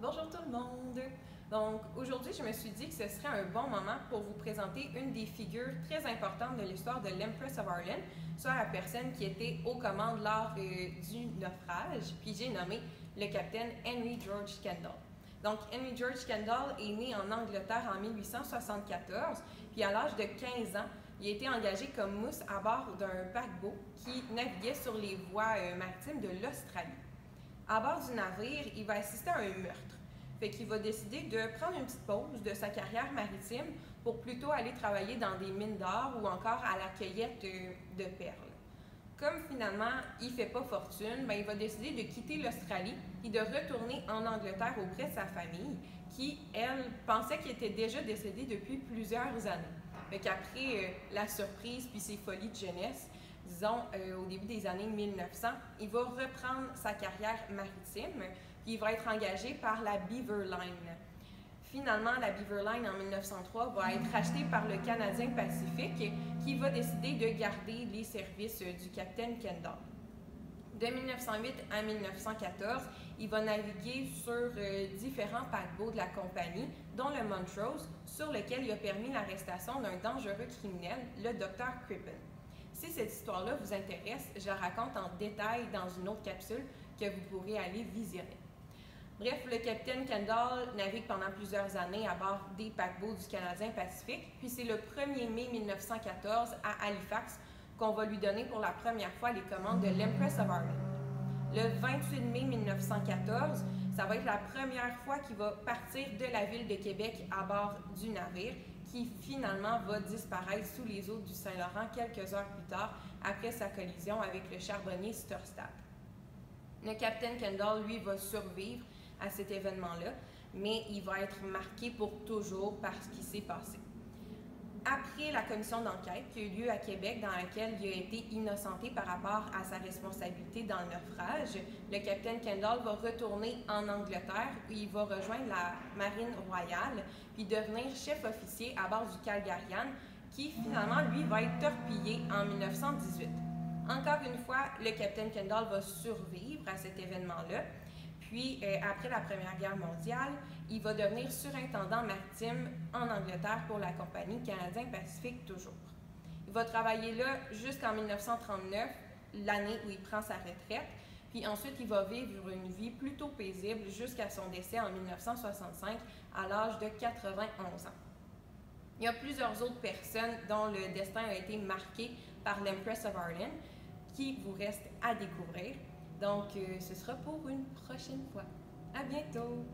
Bonjour tout le monde! Donc aujourd'hui, je me suis dit que ce serait un bon moment pour vous présenter une des figures très importantes de l'histoire de l'Empress of Ireland, soit la personne qui était aux commandes lors du naufrage, puis j'ai nommé le capitaine Henry George Kendall. Donc Henry George Kendall est né en Angleterre en 1874, puis à l'âge de 15 ans, il a été engagé comme mousse à bord d'un paquebot qui naviguait sur les voies maritimes de l'Australie. À bord du navire, il va assister à un meurtre. Fait qu'il va décider de prendre une petite pause de sa carrière maritime pour plutôt aller travailler dans des mines d'or ou encore à la cueillette de perles. Comme finalement, il ne fait pas fortune, il va décider de quitter l'Australie et de retourner en Angleterre auprès de sa famille qui, elle, pensait qu'il était déjà décédé depuis plusieurs années. Fait qu'après la surprise puis ses folies de jeunesse, disons au début des années 1900, il va reprendre sa carrière maritime puis il va être engagé par la Beaver Line. Finalement, la Beaver Line en 1903 va être rachetée par le Canadien Pacifique qui va décider de garder les services du capitaine Kendall. De 1908 à 1914, il va naviguer sur différents paquebots de la compagnie, dont le Montrose, sur lequel il a permis l'arrestation d'un dangereux criminel, le Dr. Crippen. Si cette histoire-là vous intéresse, je la raconte en détail dans une autre capsule que vous pourrez aller visionner. Bref, le capitaine Kendall navigue pendant plusieurs années à bord des paquebots du Canadien Pacifique, puis c'est le 1er mai 1914 à Halifax qu'on va lui donner pour la première fois les commandes de l'Empress of Ireland. Le 28 mai 1914, ça va être la première fois qu'il va partir de la ville de Québec à bord du navire, qui finalement va disparaître sous les eaux du Saint-Laurent quelques heures plus tard après sa collision avec le charbonnier Storstad. Le capitaine Kendall, lui, va survivre à cet événement-là, mais il va être marqué pour toujours par ce qui s'est passé. Après la commission d'enquête qui a eu lieu à Québec, dans laquelle il a été innocenté par rapport à sa responsabilité dans le naufrage, le capitaine Kendall va retourner en Angleterre où il va rejoindre la Marine royale puis devenir chef officier à bord du Calgarian qui finalement, lui, va être torpillé en 1918. Encore une fois, le capitaine Kendall va survivre à cet événement-là. Puis, après la Première Guerre mondiale, il va devenir surintendant maritime en Angleterre pour la compagnie Canadien Pacifique toujours. Il va travailler là jusqu'en 1939, l'année où il prend sa retraite. Puis ensuite, il va vivre une vie plutôt paisible jusqu'à son décès en 1965 à l'âge de 91 ans. Il y a plusieurs autres personnes dont le destin a été marqué par l'Empress of Ireland qui vous reste à découvrir. Donc, ce sera pour une prochaine fois. À bientôt!